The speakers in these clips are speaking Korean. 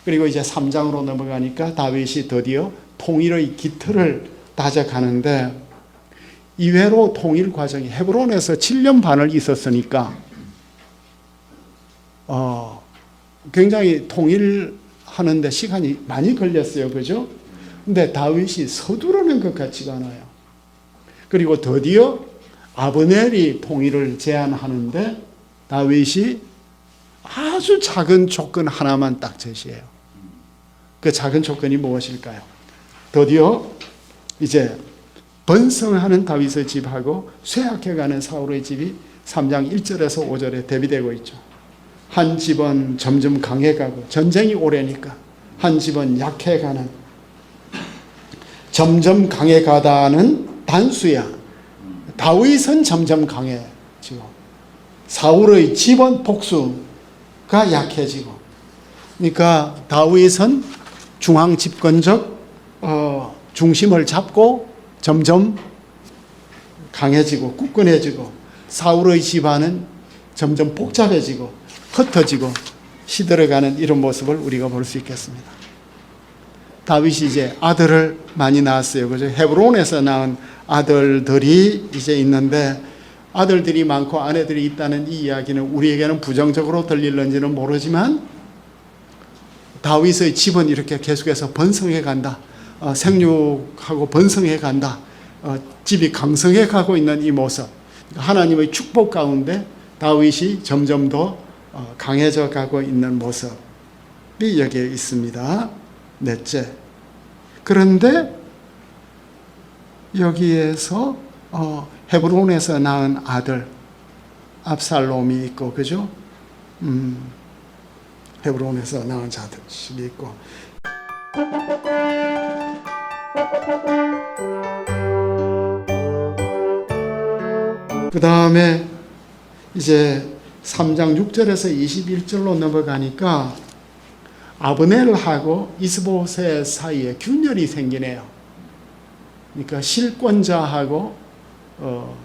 그리고 이제 3장으로 넘어가니까 다윗이 드디어 통일의 기틀을 다져가는데, 이외로 통일 과정이 헤브론에서 7년 반을 있었으니까 굉장히 통일하는데 시간이 많이 걸렸어요. 그죠? 근데 다윗이 서두르는 것 같지가 않아요. 그리고 드디어 아브넬이 통일을 제안하는데 다윗이 아주 작은 조건 하나만 딱 제시해요. 그 작은 조건이 무엇일까요? 드디어 이제 번성하는 다윗의 집하고 쇠약해가는 사울의 집이 3장 1절에서 5절에 대비되고 있죠. 한 집은 점점 강해가고, 전쟁이 오래니까 한 집은 약해가는, 점점 강해가다는 단수야. 다윗은 점점 강해지고 사울의 집은 복수가 약해지고, 그러니까 다윗은 중앙 집권적 중심을 잡고 점점 강해지고 굳건해지고, 사울의 집안은 점점 복잡해지고 흩어지고 시들어가는 이런 모습을 우리가 볼 수 있겠습니다. 다윗이 이제 아들을 많이 낳았어요. 그죠? 헤브론에서 낳은 아들들이 이제 있는데, 아들들이 많고 아내들이 있다는 이 이야기는 우리에게는 부정적으로 들릴는지는 모르지만 다윗의 집은 이렇게 계속해서 번성해 간다. 생육하고 번성해 간다. 집이 강성해 가고 있는 이 모습, 하나님의 축복 가운데 다윗이 점점 더 강해져 가고 있는 모습이 여기에 있습니다. 넷째, 그런데 여기에서 헤브론에서 낳은 아들 압살롬이 있고, 그죠? 헤브론에서 낳은 자들이 있고, 그 다음에 이제 3장 6절에서 21절로 넘어가니까 아브넬하고 이스보셋 사이에 균열이 생기네요. 그러니까 실권자하고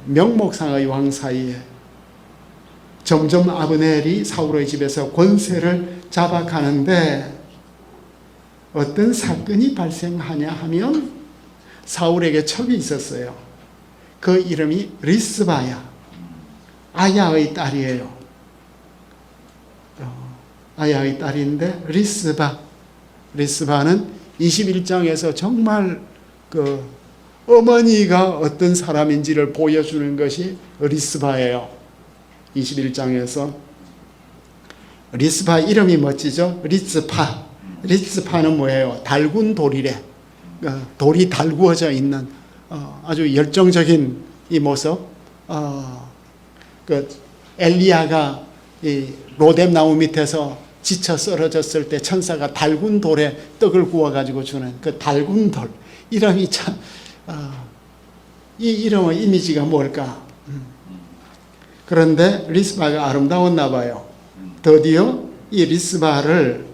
명목상의 왕 사이에 점점 아브넬이 사울의 집에서 권세를 잡아가는데, 어떤 사건이 발생하냐 하면 사울에게 첩이 있었어요. 그 이름이 리스바야. 아야의 딸이에요. 아야의 딸인데 리스바는 21장에서 정말 그 어머니가 어떤 사람인지를 보여주는 것이 리스바예요. 21장에서 리스바 이름이 멋지죠? 리스파는 뭐예요? 달군 돌이래. 돌이 달구어져 있는 아주 열정적인 이 모습. 그 엘리야가 이 로뎀 나무 밑에서 지쳐 쓰러졌을 때 천사가 달군 돌에 떡을 구워가지고 주는 그 달군 돌. 이름이 참, 이 이름의 이미지가 뭘까? 그런데 리스바가 아름다웠나 봐요. 드디어 이 리스바를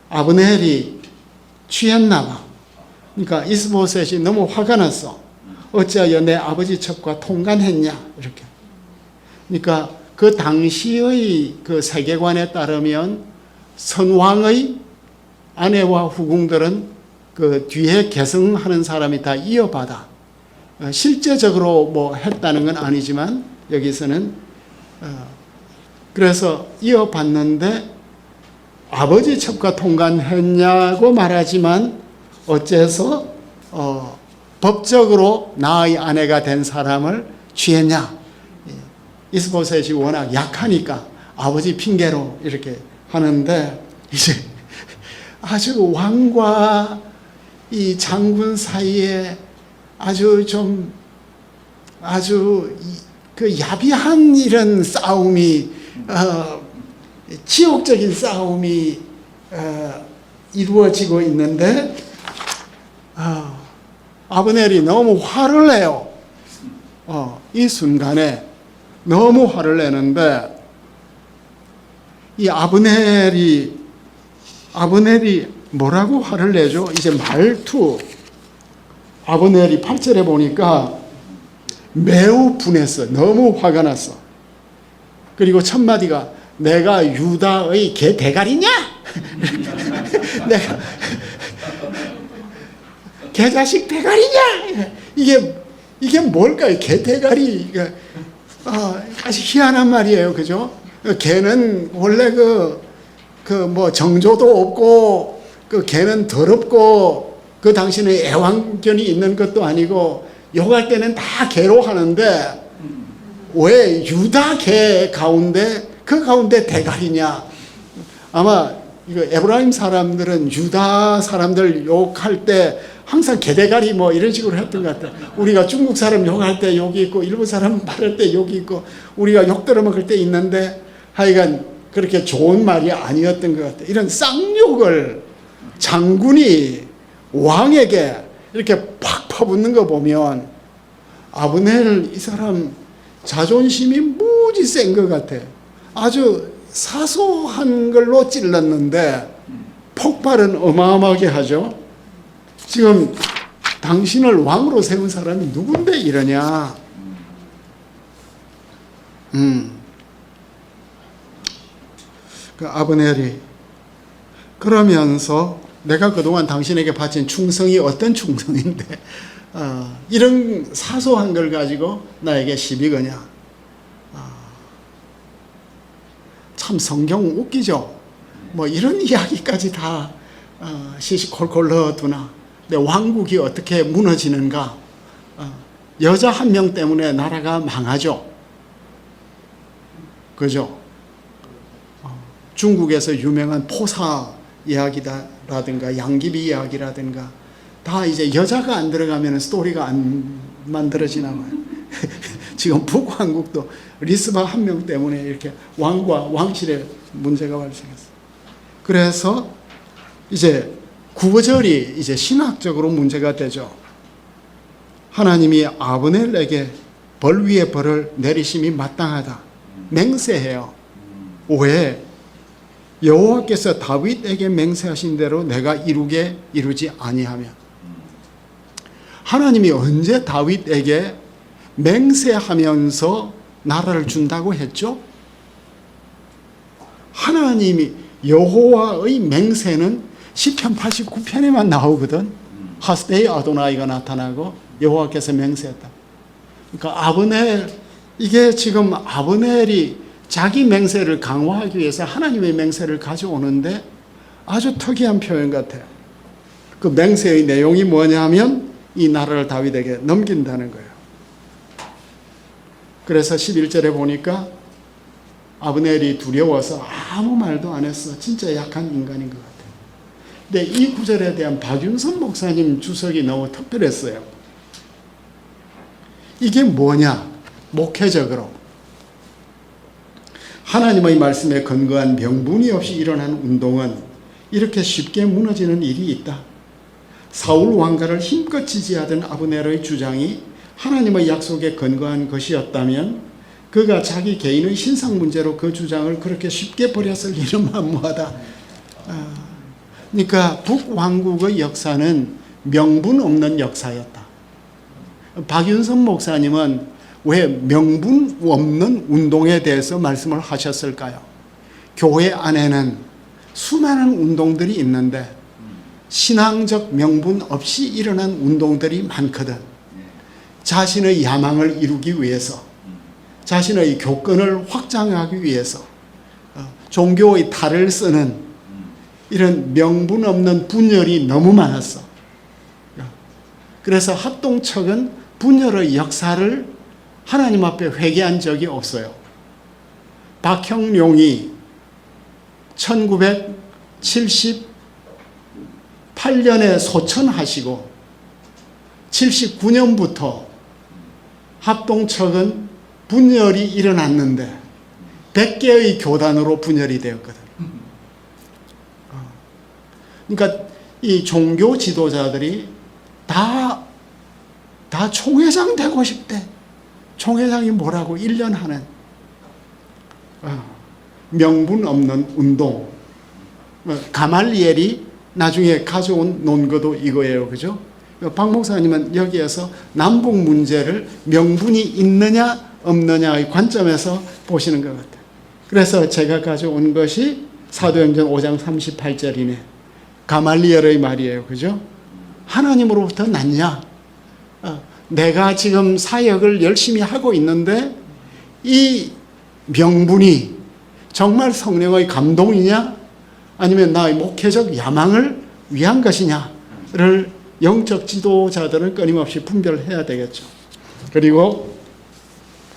아브넬이 취했나 봐. 그러니까 이스보셋이 너무 화가 났어. 어찌하여 내 아버지 첩과 통간했냐, 이렇게. 그러니까 그 당시의 그 세계관에 따르면 선왕의 아내와 후궁들은 그 뒤에 계승하는 사람이 다 이어받아. 실제적으로 뭐 했다는 건 아니지만 여기서는 그래서 이어받는데, 아버지 첩과 통간했냐고 말하지만 어째서 법적으로 나의 아내가 된 사람을 취했냐. 이스보셋이 워낙 약하니까 아버지 핑계로 이렇게 하는데, 이제 아주 왕과 이 장군 사이에 아주 그 야비한 이런 싸움이, 지옥적인 싸움이 이루어지고 있는데, 아브넬이 너무 화를 내요. 이 순간에 너무 화를 내는데, 이 아브넬이 뭐라고 화를 내죠? 이제 말투. 아브넬이 8절에 보니까 매우 분했어. 너무 화가 났어. 그리고 첫 마디가 내가 유다의 개 대가리냐? 내가 개자식 대가리냐? 이게 뭘까요? 개 대가리. 아주 희한한 말이에요. 그죠? 개는 원래 뭐 정조도 없고, 개는 더럽고, 그 당시에 애완견이 있는 것도 아니고, 욕할 때는 다 개로 하는데, 왜 유다 개 가운데, 그 가운데 대가리냐? 아마 이거 에브라임 사람들은 유다 사람들 욕할 때 항상 개대가리 뭐 이런 식으로 했던 것 같아요. 우리가 중국 사람 욕할 때 욕이 있고, 일본 사람 말할 때 욕이 있고, 우리가 욕 들어먹을 때 있는데, 하여간 그렇게 좋은 말이 아니었던 것 같아요. 이런 쌍욕을 장군이 왕에게 이렇게 팍 퍼붓는 거 보면, 아브넬 이 사람 자존심이 무지 센 것 같아요. 아주 사소한 걸로 찔렀는데 폭발은 어마어마하게 하죠. 지금 당신을 왕으로 세운 사람이 누군데 이러냐. 그 아브넬이 그러면서 내가 그동안 당신에게 바친 충성이 어떤 충성인데 이런 사소한 걸 가지고 나에게 시비 거냐. 참 성경 웃기죠. 뭐 이런 이야기까지 다 시시콜콜 넣어두나. 내 왕국이 어떻게 무너지는가. 여자 한 명 때문에 나라가 망하죠. 그죠? 중국에서 유명한 포사 이야기라든가 양귀비 이야기라든가 다 이제 여자가 안 들어가면 스토리가 안 만들어지나 봐요. 지금 북왕국도 리스바 한 명 때문에 이렇게 왕과 왕실에 문제가 발생했어요. 그래서 이제 구절이 이제 신학적으로 문제가 되죠. 하나님이 아브넬에게 벌 위에 벌을 내리심이 마땅하다. 맹세해요. 왜? 여호와께서 다윗에게 맹세하신 대로 내가 이루지 아니하면. 하나님이 언제 다윗에게 맹세하면서 나라를 준다고 했죠? 하나님이 여호와의 맹세는 시편 89편에만 나오거든. 하스데이 아도나이가 나타나고 여호와께서 맹세했다. 그러니까 아브넬, 이게 지금 아브넬이 자기 맹세를 강화하기 위해서 하나님의 맹세를 가져오는데 아주 특이한 표현 같아요. 그 맹세의 내용이 뭐냐면 이 나라를 다윗에게 넘긴다는 거예요. 그래서 11절에 보니까 아브넬이 두려워서 아무 말도 안 했어. 진짜 약한 인간인 것 같아요. 근데 이 구절에 대한 박윤선 목사님 주석이 너무 특별했어요. 이게 뭐냐? 목회적으로 하나님의 말씀에 근거한 명분이 없이 일어난 운동은 이렇게 쉽게 무너지는 일이 있다. 사울 왕가를 힘껏 지지하던 아브넬의 주장이 하나님의 약속에 근거한 것이었다면 그가 자기 개인의 신상 문제로 그 주장을 그렇게 쉽게 버렸을 일은 만무하다. 그러니까 북왕국의 역사는 명분 없는 역사였다. 박윤선 목사님은 왜 명분 없는 운동에 대해서 말씀을 하셨을까요? 교회 안에는 수많은 운동들이 있는데 신앙적 명분 없이 일어난 운동들이 많거든. 자신의 야망을 이루기 위해서, 자신의 교권을 확장하기 위해서 종교의 탈을 쓰는 이런 명분 없는 분열이 너무 많았어. 그래서 합동척은 분열의 역사를 하나님 앞에 회개한 적이 없어요. 박형룡이 1978년에 소천하시고 79년부터 합동척은 분열이 일어났는데 100개의 교단으로 분열이 되었거든. 그러니까 이 종교 지도자들이 다 총회장 되고 싶대. 총회장이 뭐라고 1년 하는 명분 없는 운동. 가말리엘이 나중에 가져온 논거도 이거예요. 그죠? 박 목사님은 여기에서 남북 문제를 명분이 있느냐 없느냐의 관점에서 보시는 것 같아요. 그래서 제가 가져온 것이 사도행전 5장 38절이네. 가말리엘의 말이에요. 그죠? 하나님으로부터 났냐? 내가 지금 사역을 열심히 하고 있는데 이 명분이 정말 성령의 감동이냐? 아니면 나의 목회적 야망을 위한 것이냐를 영적 지도자들은 끊임없이 분별해야 되겠죠. 그리고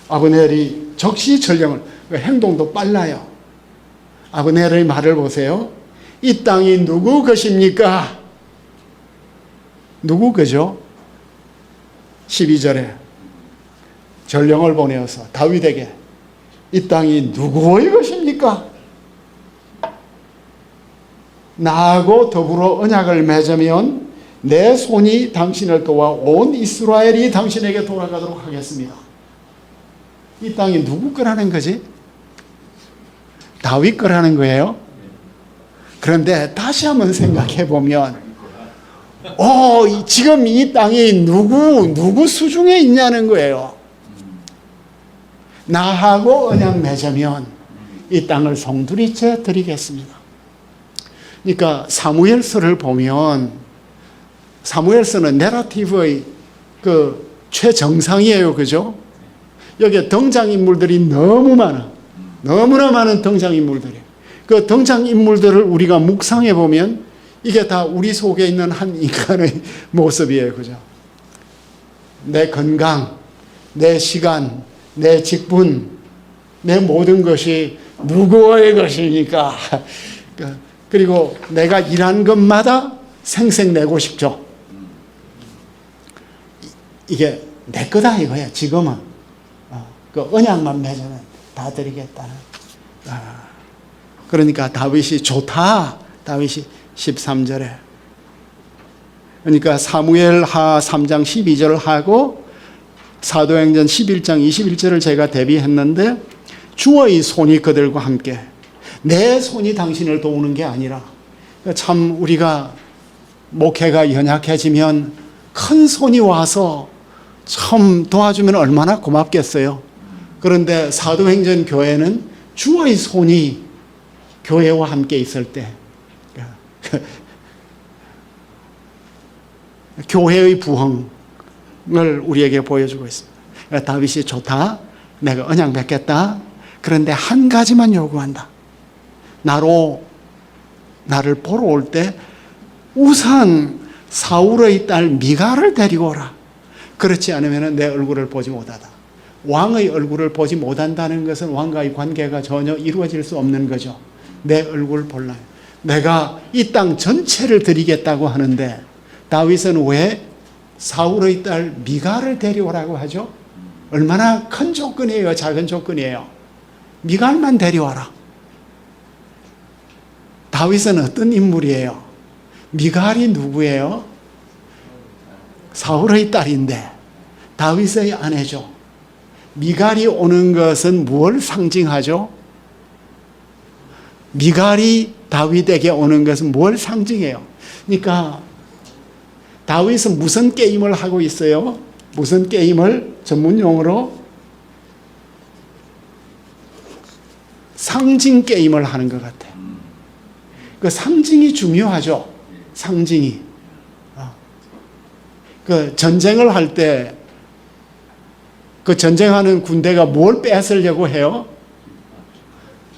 아브넬이 적시전령을, 행동도 빨라요. 아브넬의 말을 보세요. 이 땅이 누구 것입니까? 누구 거죠? 12절에 전령을 보내어서 다윗에게 이 땅이 누구의 것입니까? 나하고 더불어 언약을 맺으면 내 손이 당신을 도와 온 이스라엘이 당신에게 돌아가도록 하겠습니다. 이 땅이 누구 거라는 거지? 다윗 거라는 거예요. 그런데 다시 한번 생각해 보면 지금 이 땅이 누구 수중에 있냐는 거예요. 나하고 언약 맺으면 이 땅을 송두리째 드리겠습니다. 그러니까 사무엘서를 보면 사무엘서는 내러티브의 그 최정상이에요. 그죠? 여기에 등장인물들이 너무 많아. 너무나 많은 등장인물들이. 그 등장인물들을 우리가 묵상해 보면 이게 다 우리 속에 있는 한 인간의 모습이에요. 그죠? 내 건강, 내 시간, 내 직분, 내 모든 것이 누구의 것입니까? 그리고 내가 일한 것마다 생색내고 싶죠. 이게 내 거다 이거야. 지금은 그 언약만 맺으면 다 드리겠다는. 그러니까 다윗이 좋다. 다윗이 13절에. 그러니까 사무엘하 3장 12절을 하고 사도행전 11장 21절을 제가 대비했는데 주의 손이 그들과 함께, 내 손이 당신을 도우는 게 아니라, 참 우리가 목회가 연약해지면 큰 손이 와서 참 도와주면 얼마나 고맙겠어요. 그런데 사도행전 교회는 주의 손이 교회와 함께 있을 때 교회의 부흥을 우리에게 보여주고 있습니다. 다윗이 좋다. 내가 언약 맺겠다. 그런데 한 가지만 요구한다. 나를 보러 올 때 우선 사울의 딸 미갈을 데리고 오라. 그렇지 않으면 내 얼굴을 보지 못하다. 왕의 얼굴을 보지 못한다는 것은 왕과의 관계가 전혀 이루어질 수 없는 거죠. 내 얼굴을 볼라. 내가 이 땅 전체를 드리겠다고 하는데 다윗은 왜 사울의 딸 미갈을 데려오라고 하죠? 얼마나 큰 조건이에요? 작은 조건이에요? 미갈만 데려와라. 다윗은 어떤 인물이에요? 미갈이 누구예요? 사울의 딸인데 다윗의 아내죠. 미갈이 오는 것은 무엇을 상징하죠? 미갈이 다윗에게 오는 것은 뭘 상징해요? 그러니까 다윗은 무슨 게임을 하고 있어요? 무슨 게임을 전문용어로 상징 게임을 하는 것 같아요. 그 상징이 중요하죠. 상징이. 그 전쟁을 할 때 그 전쟁하는 군대가 뭘 뺏으려고 해요?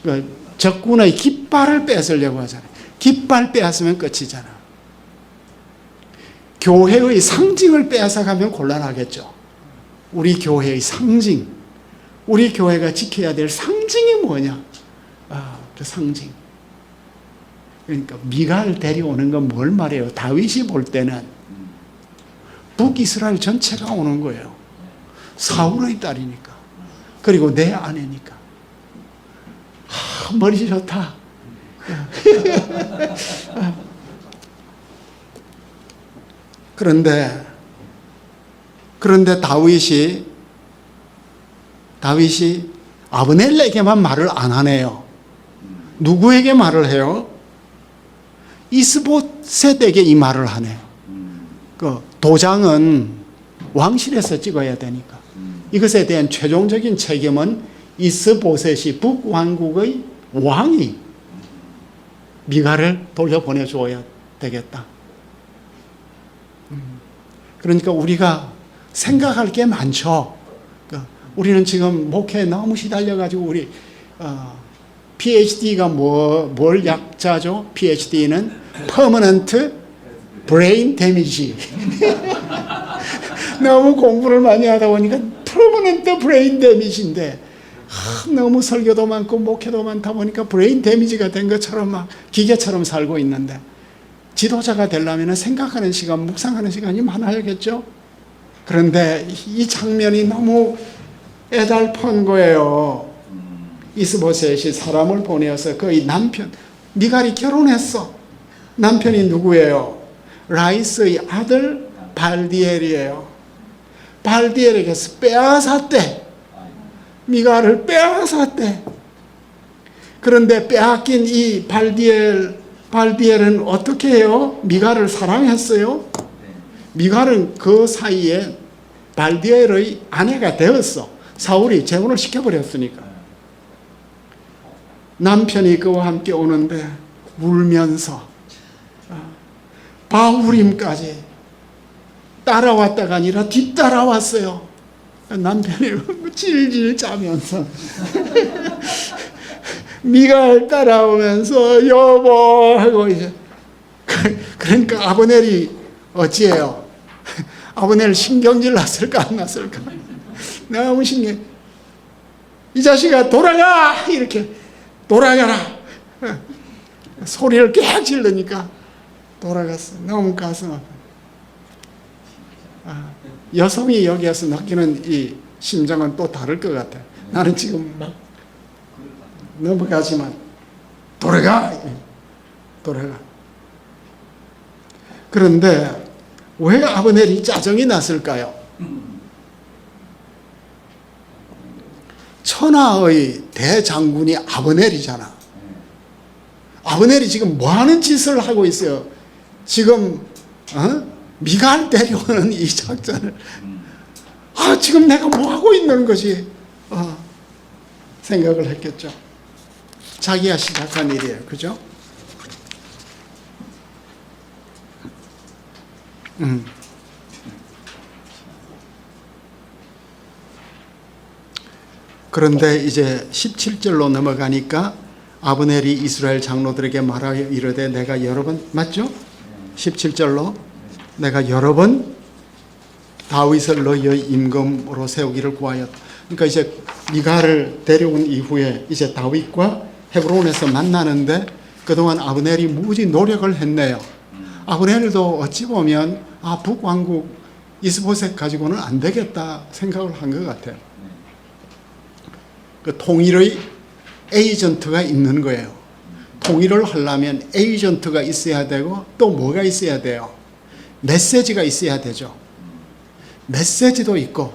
그 적군의 깃발을 뺏으려고 하잖아요. 깃발 빼앗으면 끝이잖아. 교회의 상징을 빼앗아가면 곤란하겠죠. 우리 교회의 상징, 우리 교회가 지켜야 될 상징이 뭐냐? 그 상징. 그러니까 미갈 데려오는 건 뭘 말해요? 다윗이 볼 때는 북이스라엘 전체가 오는 거예요. 사울의 딸이니까. 그리고 내 아내니까. 머리 좋다. 그런데 다윗이 아브넬에게만 말을 안 하네요. 누구에게 말을 해요? 이스보셋에게 이 말을 하네요. 도장은 왕실에서 찍어야 되니까 이것에 대한 최종적인 책임은 이스보셋이 북왕국의 왕이 미가를 돌려보내 주어야 되겠다. 그러니까 우리가 생각할 게 많죠. 우리는 지금 목회에 너무 시달려가지고 우리 PhD가 뭘 약자죠? PhD는 Permanent Brain Damage. 너무 공부를 많이 하다 보니까 Permanent Brain Damage인데 너무 설교도 많고 목회도 많다 보니까 브레인 데미지가 된 것처럼 막 기계처럼 살고 있는데 지도자가 되려면 생각하는 시간, 묵상하는 시간이 많아야겠죠. 그런데 이 장면이 너무 애달픈 거예요. 이스보셋이 사람을 보내어서 그의 남편 미갈이 결혼했어. 남편이 누구예요? 라이스의 아들 발디엘이에요. 발디엘에게서 빼앗았대. 미갈을 빼앗았대. 그런데 빼앗긴 이 발디엘은 어떻게 해요? 미갈을 사랑했어요. 미갈은 그 사이에 발디엘의 아내가 되었어. 사울이 재혼을 시켜버렸으니까. 남편이 그와 함께 오는데 울면서 바후림까지 따라왔다가 아니라 뒤따라왔어요. 남편이 질질 짜면서 미갈 따라오면서 여보 하고 이제 그러니까 아브넬이 어찌해요? 아브넬 신경질 났을까 안 났을까? 너무 신경. 이 자식아 돌아가 이렇게 돌아가라 소리를 깨 지르니까 돌아갔어. 너무 가슴 아파. 여성이 여기에서 느끼는 이 심정은 또 다를 것 같아. 나는 지금 막 넘어가지만 돌아가. 그런데 왜 아브넬이 짜증이 났을까요? 천하의 대장군이 아브넬이잖아. 아브넬이 지금 뭐 하는 짓을 하고 있어요? 지금 미갈 데려오는 이 작전을 지금 내가 뭐 하고 있는 거지? 생각을 했겠죠. 자기가 시작한 일이에요. 그죠? 그런데 이제 17절로 넘어가니까 아브넬이 이스라엘 장로들에게 말하여 이르되 내가 여러 번 맞죠? 17절로 내가 여러 번 다윗을 너희의 임금으로 세우기를 구하였다. 그러니까 이제 미갈을 데려온 이후에 이제 다윗과 헤브론에서 만나는데 그동안 아브넬이 무지 노력을 했네요. 아브넬도 어찌 보면 북왕국 이스보셋 가지고는 안 되겠다 생각을 한 것 같아요. 그 통일의 에이전트가 있는 거예요. 통일을 하려면 에이전트가 있어야 되고 또 뭐가 있어야 돼요? 메시지가 있어야 되죠. 메시지도 있고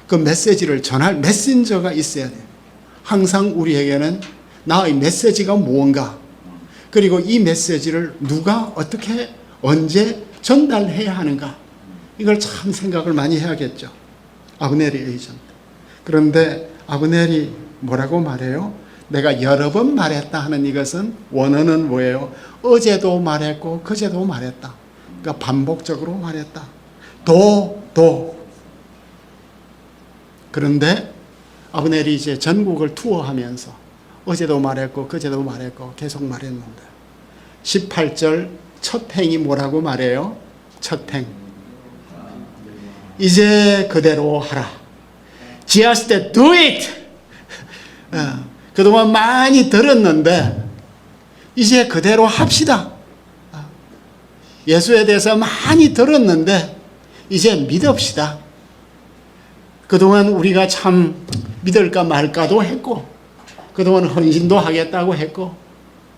그 메시지를 전할 메신저가 있어야 돼요. 항상 우리에게는 나의 메시지가 무언가, 그리고 이 메시지를 누가 어떻게 언제 전달해야 하는가, 이걸 참 생각을 많이 해야겠죠. 아브넬이 에이전트. 그런데 아브넬이 뭐라고 말해요? 내가 여러 번 말했다 하는 이것은 원어는 뭐예요? 어제도 말했고 그제도 말했다. 그러니까 반복적으로 말했다. 그런데 아브넬이 이제 전국을 투어하면서 어제도 말했고 그제도 말했고 계속 말했는데 18절 첫 행이 뭐라고 말해요? 첫 행. 이제 그대로 하라. Just do it. 그동안 많이 들었는데 이제 그대로 합시다. 예수에 대해서 많이 들었는데 이제 믿읍시다. 그동안 우리가 참 믿을까 말까도 했고 그동안 헌신도 하겠다고 했고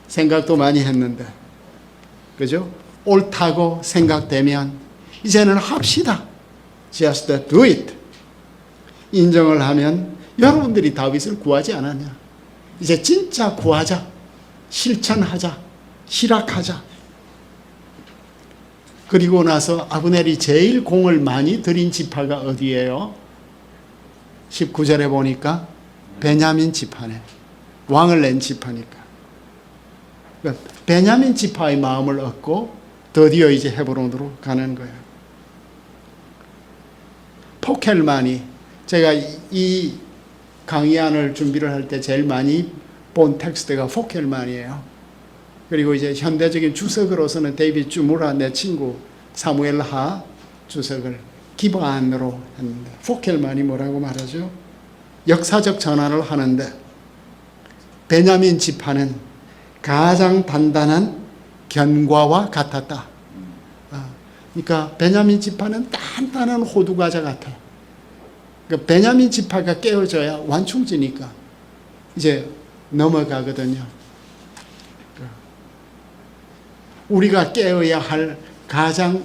생각도 많이 했는데, 그죠? 옳다고 생각되면 이제는 합시다. Just do it. 인정을 하면 여러분들이 다윗을 구하지 않았냐? 이제 진짜 구하자. 실천하자. 실학하자. 그리고 나서 아브넬이 제일 공을 많이 들인 지파가 어디예요? 19절에 보니까 베냐민 지파네. 왕을 낸 지파니까. 그러니까 베냐민 지파의 마음을 얻고 드디어 이제 헤브론으로 가는 거예요. 포켈만이, 제가 이 강의안을 준비를 할 때 제일 많이 본 텍스트가 포켈만이에요. 그리고 이제 현대적인 주석으로서는 데이빗 주무라, 내 친구 사무엘 하 주석을 기반으로 했는데, 포켈만이 뭐라고 말하죠? 역사적 전환을 하는데 베냐민 지파는 가장 단단한 견과와 같았다. 그러니까 베냐민 지파는 단단한 호두과자 같아요. 그러니까 베냐민 지파가 깨어져야 완충지니까 이제 넘어가거든요. 우리가 깨어야 할 가장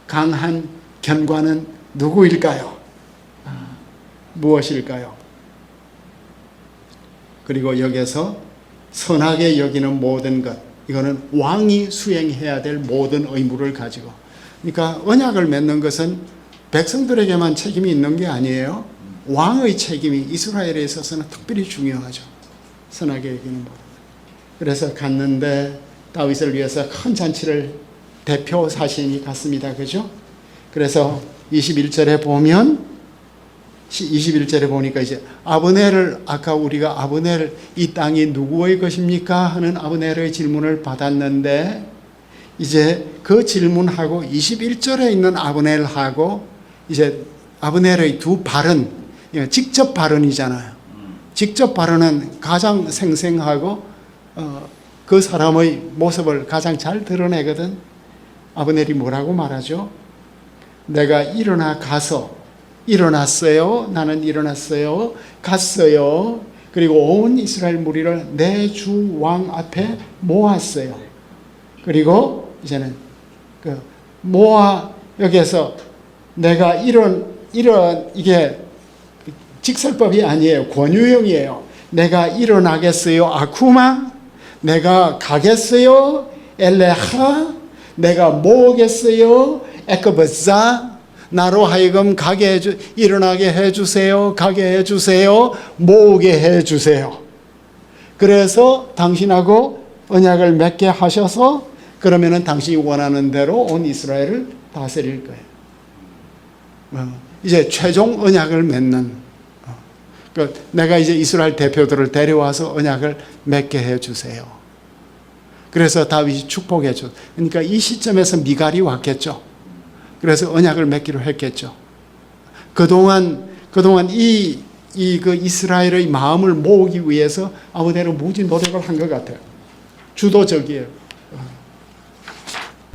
강한 견과는 누구일까요? 무엇일까요? 그리고 여기서 선하게 여기는 모든 것, 이거는 왕이 수행해야 될 모든 의무를 가지고, 그러니까 언약을 맺는 것은 백성들에게만 책임이 있는 게 아니에요. 왕의 책임이 이스라엘에 있어서는 특별히 중요하죠. 선하게 여기는 모든 것. 그래서 갔는데 다윗을 위해서 큰 잔치를 대표 사신이 갔습니다. 그죠? 그래서 21절에 보면, 21절에 보니까 이제 아브넬을, 아까 우리가 아브넬 이 땅이 누구의 것입니까? 하는 아브넬의 질문을 받았는데, 이제 그 질문하고 21절에 있는 아브넬하고 이제 아브넬의 두 발언, 직접 발언이잖아요. 직접 발언은 가장 생생하고 그 사람의 모습을 가장 잘 드러내거든. 아브넬이 뭐라고 말하죠? 내가 일어나 가서, 일어났어요. 나는 일어났어요. 갔어요. 그리고 온 이스라엘 무리를 내 주 왕 앞에 모았어요. 그리고 이제는 그 모아, 여기에서 내가 이게 직설법이 아니에요. 권유형이에요. 내가 일어나겠어요. 아쿠마. 내가 가겠어요. 엘레하. 내가 모으겠어요. 에크버자. 나로 하여금 일어나게 해주세요. 가게 해주세요. 모으게 해주세요. 그래서 당신하고 언약을 맺게 하셔서, 그러면은 당신이 원하는 대로 온 이스라엘을 다스릴 거예요. 이제 최종 언약을 맺는, 내가 이제 이스라엘 대표들을 데려와서 언약을 맺게 해주세요. 그래서 다윗이 축복해 줘. 그러니까 이 시점에서 미갈이 왔겠죠. 그래서 언약을 맺기로 했겠죠. 그동안 그 이스라엘의 마음을 모으기 위해서 아무데나 무지 노력을 한 것 같아요. 주도적이에요.